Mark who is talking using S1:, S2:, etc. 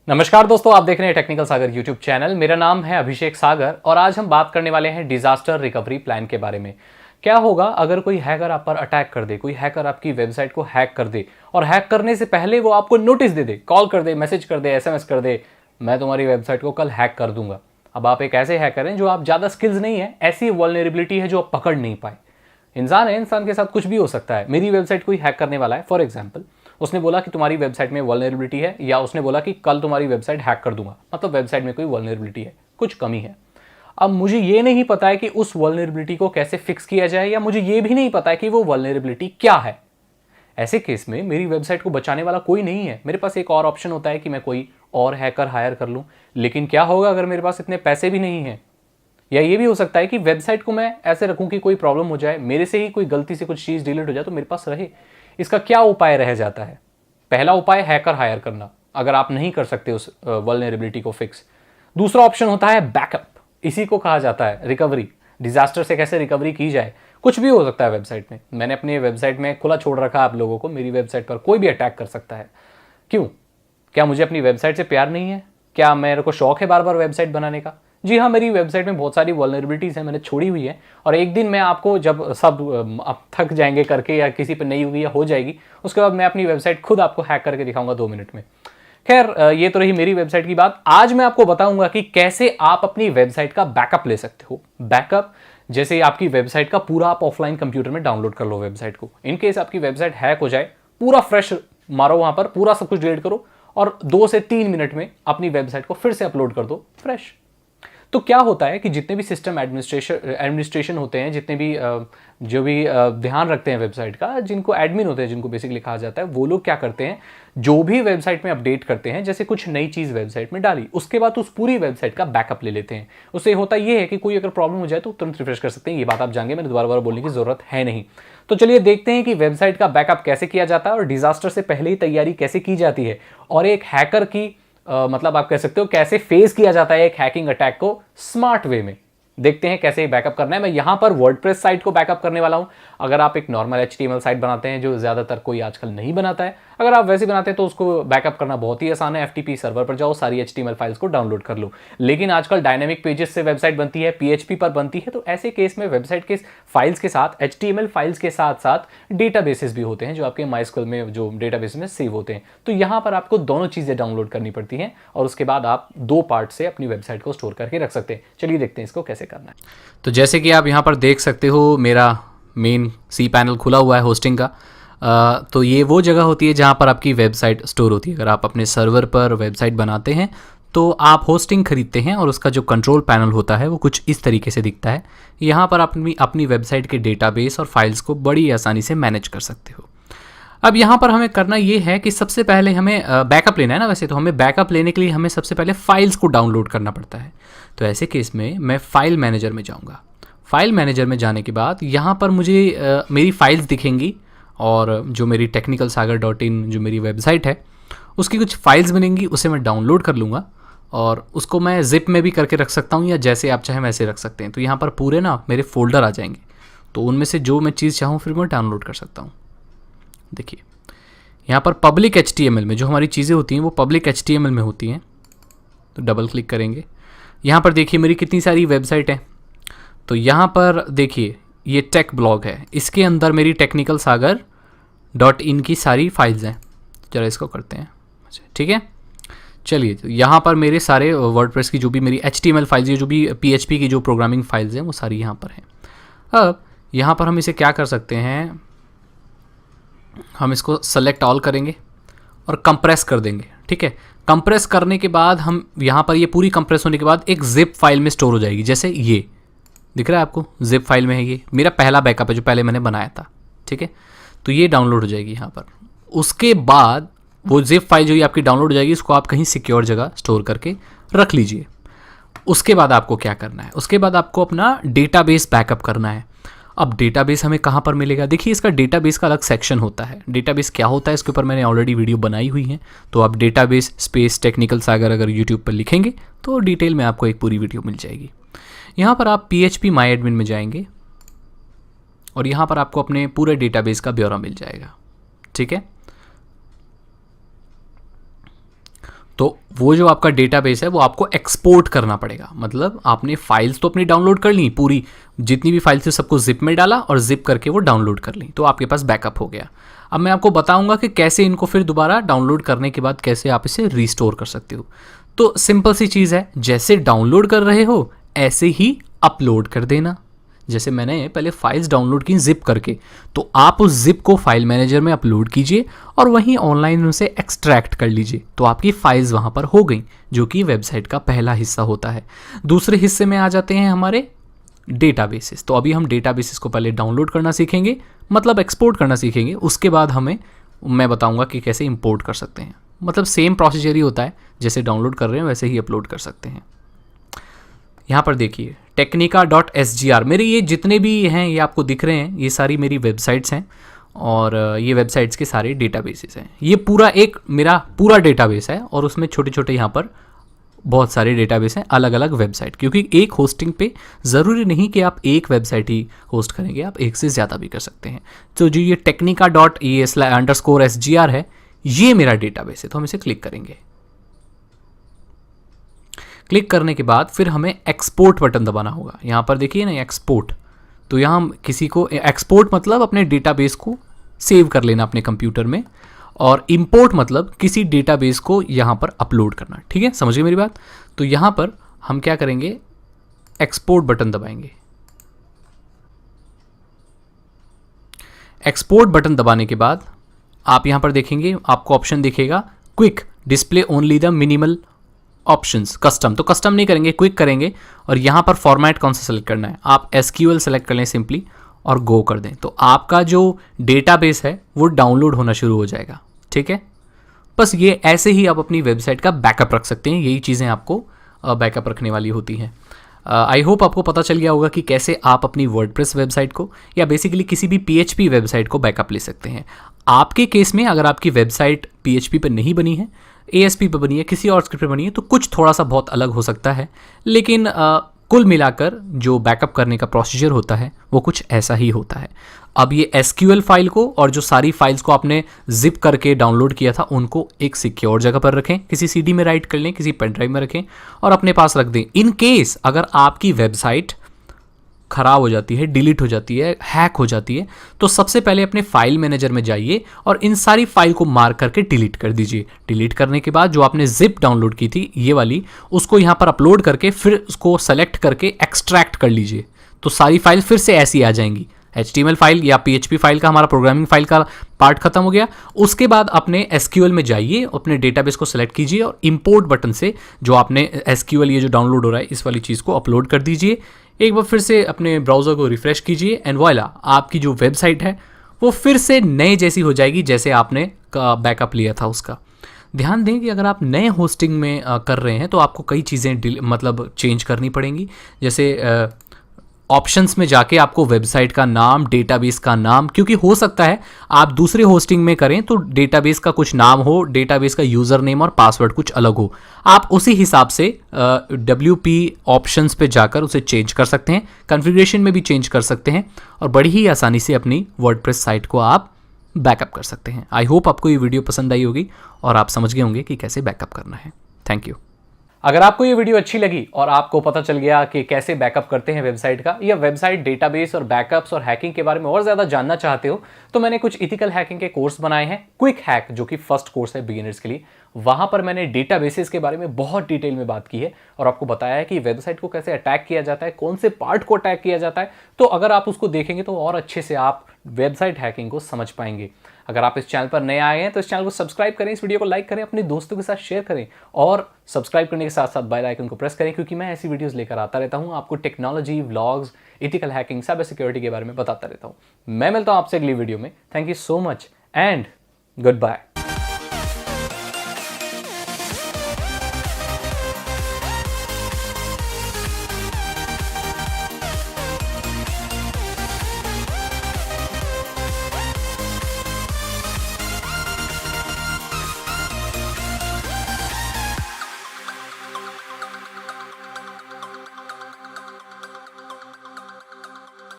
S1: नमस्कार दोस्तों, आप देख रहे हैं टेक्निकल सागर यूट्यूब चैनल। मेरा नाम है अभिषेक सागर और आज हम बात करने वाले हैं डिजास्टर रिकवरी प्लान के बारे में। क्या होगा अगर कोई हैकर आप पर अटैक कर दे, कोई हैकर आपकी वेबसाइट को हैक कर दे और हैक करने से पहले वो आपको नोटिस दे दे, कॉल कर दे, मैसेज कर दे, एसएमएस कर दे, मैं तुम्हारी वेबसाइट को कल हैक कर दूंगा। अब आप एक ऐसे हैकर हैं जो आप ज़्यादा स्किल्स नहीं है, ऐसी वल्नरेबिलिटी है जो आप पकड़ नहीं पाए। इंसान है, इंसान के साथ कुछ भी हो सकता है। मेरी वेबसाइट कोई हैक करने वाला है, फॉर एग्जाम्पल उसने बोला कि तुम्हारी वेबसाइट में वल्नरेबिलिटी है, या उसने बोला कि कल तुम्हारी वेबसाइट हैक कर दूंगा, मतलब वेबसाइट में कोई वल्नरेबिलिटी है, कुछ कमी है। अब मुझे ये नहीं पता है कि उस वल्नरेबिलिटी को कैसे फिक्स किया जाए, या मुझे ये भी नहीं पता है कि वो वल्नरेबिलिटी क्या है। ऐसे केस में मेरी वेबसाइट को बचाने वाला कोई नहीं है। मेरे पास एक और ऑप्शन होता है कि मैं कोई और हैकर हायर कर लूँ। लेकिन क्या होगा अगर मेरे पास इतने पैसे भी नहीं हैं? या ये भी हो सकता है कि वेबसाइट को मैं ऐसे रखूं कि कोई प्रॉब्लम हो जाए, मेरे से ही कोई गलती से कुछ चीज़ डिलीट हो जाए तो मेरे पास रहे। इसका क्या उपाय रह जाता है? पहला उपाय हैकर हायर करना, अगर आप नहीं कर सकते उस वल्नरेबिलिटी को फिक्स। दूसरा ऑप्शन होता है बैकअप, इसी को कहा जाता है रिकवरी। डिजास्टर से कैसे रिकवरी की जाए? कुछ भी हो सकता है वेबसाइट में। मैंने अपनी वेबसाइट में खुला छोड़ रखा आप लोगों को, मेरी वेबसाइट पर कोई भी अटैक कर सकता है। क्यों? क्या मुझे अपनी वेबसाइट से प्यार नहीं है? क्या मेरे को शौक है बार बार वेबसाइट बनाने का? जी हाँ, मेरी वेबसाइट में बहुत सारी वल्नरेबिलिटीज़ हैं, मैंने छोड़ी हुई है। और एक दिन मैं आपको, जब सब आप थक जाएंगे करके या किसी पे नहीं होगी या हो जाएगी, उसके बाद मैं अपनी वेबसाइट खुद आपको हैक करके दिखाऊंगा 2 मिनट में। खैर, ये तो रही मेरी वेबसाइट की बात। आज मैं आपको बताऊंगा कि कैसे आप अपनी वेबसाइट का बैकअप ले सकते हो। बैकअप जैसे आपकी वेबसाइट का पूरा आप ऑफलाइन कंप्यूटर में डाउनलोड कर लो वेबसाइट को। इनकेस आपकी वेबसाइट हैक हो जाए, पूरा फ्रेश मारो, वहां पर पूरा सब कुछ डिलीट करो और 2 से 3 मिनट में अपनी वेबसाइट को फिर से अपलोड कर दो फ्रेश। तो क्या होता है कि जितने भी सिस्टम एडमिनिस्ट्रेशन होते हैं, जितने भी जो भी ध्यान रखते हैं वेबसाइट का, जिनको एडमिन होते हैं, जिनको बेसिकली कहा जाता है, वो लोग क्या करते हैं, जो भी वेबसाइट में अपडेट करते हैं, जैसे कुछ नई चीज़ वेबसाइट में डाली, उसके बाद उस पूरी वेबसाइट का बैकअप ले लेते हैं। उससे होता ये है कि कोई अगर प्रॉब्लम हो जाए तो तुरंत रिफ्रेश कर सकते हैं। ये बात आप जानेंगे, मैंने दोबारा बोलने की जरूरत है नहीं। तो चलिए देखते हैं कि वेबसाइट का बैकअप कैसे किया जाता है और डिजास्टर से पहले ही तैयारी कैसे की जाती है, और एक हैकर की मतलब आप कह सकते हो कैसे फेस किया जाता है एक हैकिंग अटैक को स्मार्ट वे में। देखते हैं कैसे बैकअप करना है। मैं यहां पर वर्डप्रेस साइट को बैकअप करने वाला हूं। अगर आप एक नॉर्मल HTML साइट बनाते हैं, जो ज्यादातर कोई आजकल नहीं बनाता है, अगर आप वैसे बनाते हैं तो उसको बैकअप करना बहुत ही आसान है। FTP सर्वर पर जाओ, सारी HTML फाइल्स को डाउनलोड कर लो। लेकिन आजकल डायनेमिक पेजेस से वेबसाइट बनती है, PHP पर बनती है, तो ऐसे केस में वेबसाइट के फाइल्स के साथ, HTML फाइल्स के साथ साथ डेटाबेसेस भी होते हैं जो आपके MySQL में, जो डेटाबेस में सेव होते हैं। तो यहाँ पर आपको दोनों चीजें डाउनलोड करनी पड़ती हैं और उसके बाद आप 2 पार्ट से अपनी वेबसाइट को स्टोर करके रख सकते हैं। चलिए देखते हैं इसको कैसे करना है। तो जैसे कि आप यहाँ पर देख सकते हो, मेरा मेन cPanel खुला हुआ है होस्टिंग का। तो ये वो जगह होती है जहाँ पर आपकी वेबसाइट स्टोर होती है। अगर आप अपने सर्वर पर वेबसाइट बनाते हैं तो आप होस्टिंग खरीदते हैं और उसका जो कंट्रोल पैनल होता है वो कुछ इस तरीके से दिखता है। यहाँ पर आप अपनी वेबसाइट के डेटाबेस और फाइल्स को बड़ी आसानी से मैनेज कर सकते हो। अब यहाँ पर हमें करना ये है कि सबसे पहले हमें बैकअप लेना है ना। वैसे तो हमें बैकअप लेने के लिए हमें सबसे पहले फाइल्स को डाउनलोड करना पड़ता है। तो ऐसे केस में मैं फाइल मैनेजर में जाऊँगा। फाइल मैनेजर में जाने के बाद यहाँ पर मुझे मेरी फाइल्स दिखेंगी, और जो मेरी technicalsagar.in जो मेरी वेबसाइट है उसकी कुछ फाइल्स बनेंगी, उसे मैं डाउनलोड कर लूँगा और उसको मैं जिप में भी करके रख सकता हूँ, या जैसे आप चाहें वैसे रख सकते हैं। तो यहाँ पर पूरे ना मेरे फोल्डर आ जाएंगे, तो उनमें से जो मैं चीज़ चाहूँ फिर मैं डाउनलोड कर सकता हूँ। देखिए यहाँ पर पब्लिक HTML में जो हमारी चीज़ें होती हैं वो पब्लिक HTML में होती हैं। तो डबल क्लिक करेंगे, यहाँ पर देखिए मेरी कितनी सारी वेबसाइट हैं। तो यहाँ पर देखिए ये टेक ब्लॉग है, इसके अंदर मेरी technicalsagar.in की सारी फाइल्स हैं। चलो इसको करते हैं, ठीक है। चलिए, तो यहाँ पर मेरे सारे वर्डप्रेस की जो भी मेरी HTML फाइल्स, जो भी PHP की जो प्रोग्रामिंग फाइल्स हैं वो सारी यहाँ पर हैं। अब यहाँ पर हम इसे क्या कर सकते हैं, हम इसको सेलेक्ट ऑल करेंगे और कंप्रेस कर देंगे, ठीक है। कंप्रेस करने के बाद हम यहाँ पर, ये पूरी कंप्रेस होने के बाद एक जिप फाइल में स्टोर हो जाएगी। जैसे ये दिख रहा है आपको, जिप फाइल में है। ये मेरा पहला बैकअप है जो पहले मैंने बनाया था, ठीक है। तो ये डाउनलोड हो जाएगी यहाँ पर। उसके बाद वो जिप फाइल जो ये आपकी डाउनलोड हो जाएगी, उसको आप कहीं सिक्योर जगह स्टोर करके रख लीजिए। उसके बाद आपको क्या करना है, उसके बाद आपको अपना डेटाबेस बैकअप करना है। अब डेटाबेस हमें कहाँ पर मिलेगा? देखिए इसका डेटाबेस का अलग सेक्शन होता है। डेटाबेस क्या होता है इसके ऊपर मैंने ऑलरेडी वीडियो बनाई हुई है। तो आप डेटाबेस स्पेस टेक्निकल सागर अगर यूट्यूब पर लिखेंगे तो डिटेल में आपको एक पूरी वीडियो मिल जाएगी। यहाँ पर आप PHP MyAdmin में जाएंगे और यहाँ पर आपको अपने पूरे डेटाबेस का ब्यौरा मिल जाएगा, ठीक है। तो वो जो आपका डेटाबेस है वो आपको एक्सपोर्ट करना पड़ेगा। मतलब आपने फाइल्स तो अपनी डाउनलोड कर ली, पूरी जितनी भी फाइल्स थी सबको जिप में डाला और जिप करके वो डाउनलोड कर ली, तो आपके पास बैकअप हो गया। अब मैं आपको बताऊंगा कि कैसे इनको फिर दोबारा डाउनलोड करने के बाद कैसे आप इसे रीस्टोर कर सकते हो। तो सिंपल सी चीज़ है, जैसे डाउनलोड कर रहे हो ऐसे ही अपलोड कर देना। जैसे मैंने पहले फाइल्स डाउनलोड की जिप करके, तो आप उस जिप को फाइल मैनेजर में अपलोड कीजिए और वहीं ऑनलाइन उसे एक्सट्रैक्ट कर लीजिए, तो आपकी फाइल्स वहाँ पर हो गई, जो कि वेबसाइट का पहला हिस्सा होता है। दूसरे हिस्से में आ जाते हैं हमारे डेटाबेसेस। तो अभी हम डेटाबेसेस को पहले डाउनलोड करना सीखेंगे, मतलब एक्सपोर्ट करना सीखेंगे। उसके बाद मैं बताऊंगा कि कैसे इंपोर्ट कर सकते हैं। मतलब सेम प्रोसीजर ही होता है, जैसे डाउनलोड कर रहे हैं वैसे ही अपलोड कर सकते हैं। यहाँ पर देखिए technica.sgr, मेरे ये जितने भी हैं ये आपको दिख रहे हैं, ये सारी मेरी वेबसाइट्स हैं और ये वेबसाइट्स के सारे डेटाबेसेस हैं। ये पूरा एक मेरा पूरा डेटाबेस है और उसमें छोटे छोटे यहाँ पर बहुत सारे डेटाबेस हैं, अलग अलग वेबसाइट, क्योंकि एक होस्टिंग पे ज़रूरी नहीं कि आप एक वेबसाइट ही होस्ट करेंगे, आप एक से ज़्यादा भी कर सकते हैं। तो जो ये technica.sgr है, ये मेरा डेटाबेस है, तो हम इसे क्लिक करेंगे। क्लिक करने के बाद फिर हमें एक्सपोर्ट बटन दबाना होगा। यहाँ पर देखिए ना एक्सपोर्ट, तो यहाँ हम किसी को एक्सपोर्ट मतलब अपने डेटाबेस को सेव कर लेना अपने कंप्यूटर में, और इंपोर्ट मतलब किसी डेटाबेस को यहाँ पर अपलोड करना। ठीक है, समझिए मेरी बात। तो यहाँ पर हम क्या करेंगे, एक्सपोर्ट बटन दबाएंगे। एक्सपोर्ट बटन दबाने के बाद आप यहाँ पर देखेंगे, आपको ऑप्शन दिखेगा quick display only the minimal options custom. तो कस्टम नहीं करेंगे, क्विक करेंगे, और यहाँ पर फॉर्मेट कौन सा सेलेक्ट करना है, आप SQL सेलेक्ट कर लें सिंपली और गो कर दें, तो आपका जो डेटाबेस है वो डाउनलोड होना शुरू हो जाएगा। ठीक है, बस ये ऐसे ही आप अपनी वेबसाइट का बैकअप रख सकते हैं। यही चीज़ें आपको बैकअप रखने वाली होती हैं। आई होप आपको पता चल गया होगा कि कैसे आप अपनी वर्डप्रेस वेबसाइट को या बेसिकली किसी भी PHP वेबसाइट को बैकअप ले सकते हैं। आपके केस में अगर आपकी वेबसाइट PHP पर नहीं बनी है, ASP पर बनी है, किसी और स्क्रिप्ट पर बनी है, तो कुछ थोड़ा सा बहुत अलग हो सकता है, लेकिन कुल मिलाकर जो बैकअप करने का प्रोसीजर होता है वो कुछ ऐसा ही होता है। अब ये SQL फाइल को और जो सारी फाइल्स को आपने जिप करके डाउनलोड किया था उनको एक सिक्योर जगह पर रखें, किसी CD में राइट कर लें, किसी पेन ड्राइव में रखें और अपने पास रख दें। इन केस अगर आपकी वेबसाइट ख़राब हो जाती है, डिलीट हो जाती है, हैक हो जाती है, तो सबसे पहले अपने फाइल मैनेजर में जाइए और इन सारी फाइल को मार्क करके डिलीट कर दीजिए। डिलीट करने के बाद जो आपने जिप डाउनलोड की थी ये वाली, उसको यहाँ पर अपलोड करके फिर उसको सेलेक्ट करके एक्सट्रैक्ट कर लीजिए, तो सारी फाइल फिर से ऐसी आ जाएंगी। HTML फाइल या PHP फाइल का हमारा प्रोग्रामिंग फाइल का पार्ट खत्म हो गया। उसके बाद अपने SQL में जाइए, अपने डेटाबेस को सेलेक्ट कीजिए और इंपोर्ट बटन से जो आपने SQL ये जो डाउनलोड हो रहा है इस वाली चीज़ को अपलोड कर दीजिए। एक बार फिर से अपने ब्राउज़र को रिफ्रेश कीजिए एंड वॉइला, आपकी जो वेबसाइट है वो फिर से नए जैसी हो जाएगी जैसे आपने बैकअप लिया था उसका। ध्यान दें कि अगर आप नए होस्टिंग में कर रहे हैं तो आपको कई चीज़ें मतलब चेंज करनी पड़ेंगी। जैसे ऑप्शंस में जाके आपको वेबसाइट का नाम, डेटाबेस का नाम, क्योंकि हो सकता है आप दूसरे होस्टिंग में करें तो डेटाबेस का कुछ नाम हो, डेटाबेस का यूज़र नेम और पासवर्ड कुछ अलग हो, आप उसी हिसाब से WP ऑप्शंस पे जाकर उसे चेंज कर सकते हैं, कॉन्फ़िगरेशन में भी चेंज कर सकते हैं और बड़ी ही आसानी से अपनी वर्डप्रेस साइट को आप बैकअप कर सकते हैं। आई होप आपको ये वीडियो पसंद आई होगी और आप समझ गए होंगे कि कैसे बैकअप करना है। Thank you. अगर आपको ये वीडियो अच्छी लगी और आपको पता चल गया कि कैसे बैकअप करते हैं वेबसाइट का, या वेबसाइट डेटाबेस और बैकअप्स और हैकिंग के बारे में और ज़्यादा जानना चाहते हो, तो मैंने कुछ इथिकल हैकिंग के कोर्स बनाए हैं। क्विक हैक जो कि फर्स्ट कोर्स है बिगिनर्स के लिए, वहाँ पर मैंने डेटाबेसेस के बारे में बहुत डिटेल में बात की है और आपको बताया है कि वेबसाइट को कैसे अटैक किया जाता है, कौन से पार्ट को अटैक किया जाता है। तो अगर आप उसको देखेंगे तो और अच्छे से आप वेबसाइट हैकिंग को समझ पाएंगे। अगर आप इस चैनल पर नए आए हैं तो इस चैनल को सब्सक्राइब करें, इस वीडियो को लाइक करें, अपने दोस्तों के साथ शेयर करें और सब्सक्राइब करने के साथ साथ बेल आइकन को प्रेस करें, क्योंकि मैं ऐसी वीडियोस लेकर आता रहता हूं, आपको technology, vlogs, ethical hacking, cyber security के बारे में बताता रहता हूं। मैं मिलता हूं आपसे अगली वीडियो में। Thank you so much and good bye.